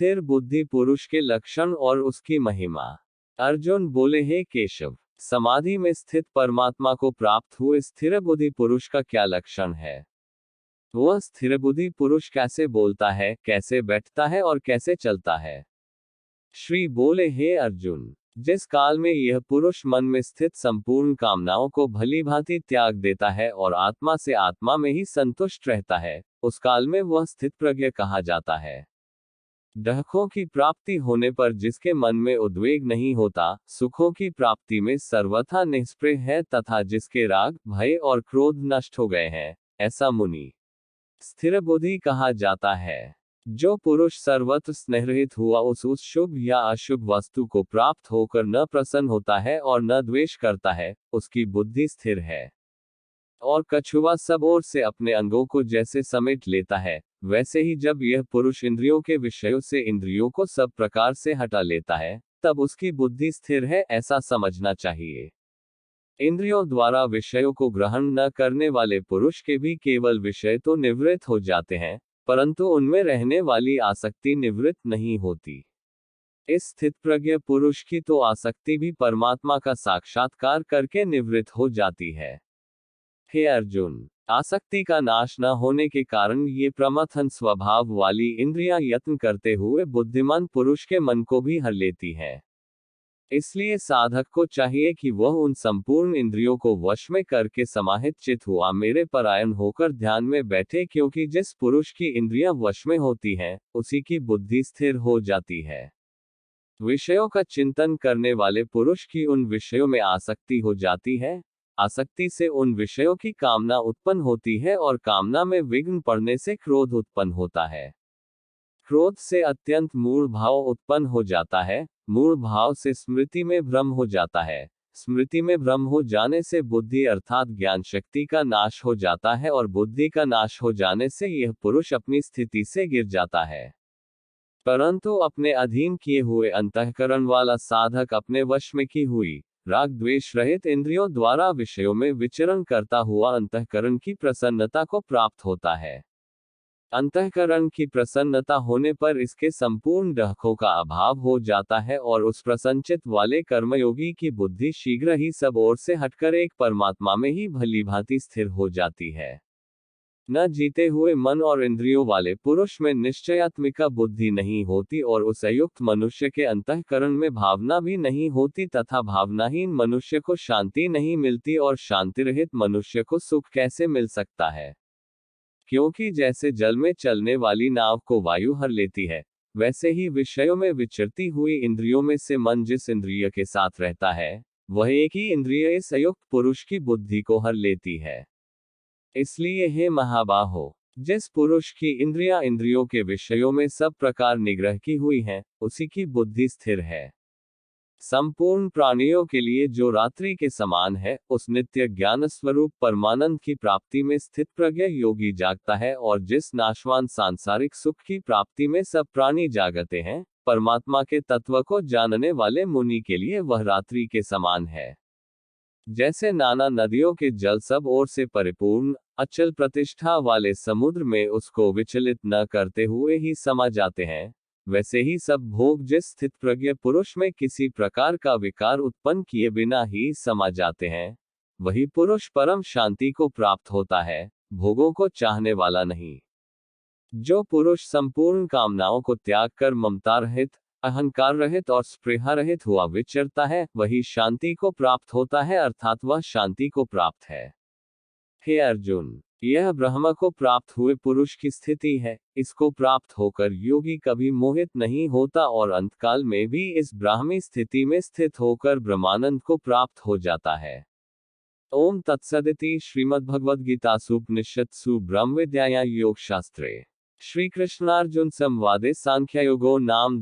स्थिर बुद्धि पुरुष के लक्षण और उसकी महिमा। अर्जुन बोले, हे केशव, समाधि में स्थित परमात्मा को प्राप्त हुए स्थिर बुद्धि पुरुष का क्या लक्षण है? वह स्थिर बुद्धि पुरुष कैसे बोलता है, कैसे बैठता है और कैसे चलता है? श्री बोले, हे अर्जुन, जिस काल में यह पुरुष मन में स्थित संपूर्ण कामनाओं को भली भांति त्याग देता है और आत्मा से आत्मा में ही संतुष्ट रहता है, उस काल में वह स्थित प्रज्ञ कहा जाता है। डहकों की प्राप्ति होने पर जिसके मन में उद्वेग नहीं होता, सुखों की प्राप्ति में सर्वथा निष्प्रिय है तथा जिसके राग, भय और क्रोध नष्ट हो गए हैं, ऐसा मुनि स्थिर बुद्धि कहा जाता है। जो पुरुष सर्वत्र स्नेहरहित हुआ उस शुभ या अशुभ वस्तु को प्राप्त होकर न प्रसन्न होता है और न द्वेष करता है, उसकी बुद्धि स्थिर है। और कछुआ सब ओर से अपने अंगों को जैसे समेट लेता है, वैसे ही जब यह पुरुष इंद्रियों के विषयों से इंद्रियों को सब प्रकार से हटा लेता है, तब उसकी बुद्धि स्थिर है, ऐसा समझना चाहिए। इंद्रियों द्वारा विषयों को ग्रहण न करने वाले पुरुष के भी केवल विषय तो निवृत्त हो जाते हैं, परंतु उनमें रहने वाली आसक्ति निवृत्त नहीं होती। इस स्थित प्रज्ञ पुरुष की तो आसक्ति भी परमात्मा का साक्षात्कार करके निवृत्त हो जाती है। हे अर्जुन, आसक्ति का नाश न होने के कारण ये प्रमथन स्वभाव वाली इंद्रियां यत्न करते हुए बुद्धिमान पुरुष के मन को भी हर लेती हैं। इसलिए साधक को चाहिए कि वह उन संपूर्ण इंद्रियों को वश में करके समाहित चित हुआ मेरे परायण होकर ध्यान में बैठे, क्योंकि जिस पुरुष की इंद्रियां वश में होती हैं, उसी की बुद्धि स्थिर हो जाती है। विषयों का चिंतन करने वाले पुरुष की उन विषयों में आसक्ति हो जाती है। आसक्ति से उन विषयों की कामना उत्पन्न होती है और कामना में विघ्न पड़ने से क्रोध उत्पन्न होता है। क्रोध से अत्यंत मूढ़ भाव उत्पन्न हो जाता है। मूढ़ भाव से स्मृति में भ्रम हो जाता है। स्मृति में भ्रम हो जाने से बुद्धि अर्थात ज्ञान शक्ति का नाश हो जाता है और बुद्धि का नाश हो जाने से यह पुरुष अपनी स्थिति से गिर जाता है। परंतु अपने अधीन किए हुए अंतःकरण वाला साधक अपने वश में की हुई राग द्वेष रहित इंद्रियों द्वारा विषयों में विचरण करता हुआ अंतःकरण की प्रसन्नता को प्राप्त होता है। अंतःकरण की प्रसन्नता होने पर इसके संपूर्ण डहकों का अभाव हो जाता है और उस प्रसन्नचित वाले कर्मयोगी की बुद्धि शीघ्र ही सब ओर से हटकर एक परमात्मा में ही भली भांति स्थिर हो जाती है। न जीते हुए मन और इंद्रियों वाले पुरुष में निश्चयात्मिका बुद्धि नहीं होती और उस अयुक्त मनुष्य के अंतःकरण में भावना भी नहीं होती तथा भावनाहीन मनुष्य को शांति नहीं मिलती और शांति रहित मनुष्य को सुख कैसे मिल सकता है? क्योंकि जैसे जल में चलने वाली नाव को वायु हर लेती है, वैसे ही विषयों में विचरती हुई इंद्रियों में से मन जिस इंद्रिय के साथ रहता है, वह एक ही इंद्रिय इस अयुक्त पुरुष की बुद्धि को हर लेती है। इसलिए हे महाबाहो, जिस पुरुष की इंद्रियां इंद्रियों के विषयों में सब प्रकार निग्रह की हुई हैं, उसी की बुद्धि स्थिर है। संपूर्ण प्राणियों के लिए जो रात्रि के समान है, उस नित्य ज्ञान स्वरूप परमानंद की प्राप्ति में स्थित प्रज्ञ योगी जागता है और जिस नाशवान सांसारिक सुख की प्राप्ति में सब प्राणी जागते हैं, परमात्मा के तत्व को जानने वाले मुनि के लिए वह रात्रि के समान है। जैसे नाना नदियों के जल सब ओर से परिपूर्ण अचल प्रतिष्ठा वाले समुद्र में उसको विचलित न करते हुए ही समा जाते हैं, वैसे ही सब भोग जिस स्थित प्रज्ञ पुरुष में किसी प्रकार का विकार उत्पन्न किए बिना ही समा जाते हैं, वही पुरुष परम शांति को प्राप्त होता है, भोगों को चाहने वाला नहीं। जो पुरुष संपूर्ण कामनाओं को त्याग कर ममता रहित, अहंकार रहित और स्पृहा रहित हुआ विचरता है, वही शांति को प्राप्त होता है, अर्थात वह शांति को प्राप्त है। हे अर्जुन, यह ब्रह्म को प्राप्त हुए पुरुष की स्थिति है। इसको प्राप्त होकर योगी कभी मोहित नहीं होता और अंतकाल में भी इस ब्राह्मी स्थिति में स्थित होकर ब्रह्मानंद को प्राप्त हो जाता है। ओम तत्सदिति श्रीमद्भगवद्गीतासूपनिषत्सु ब्रह्मविद्यायां योगशास्त्रे श्रीकृष्णार्जुन संवादे सांख्ययोगो नाम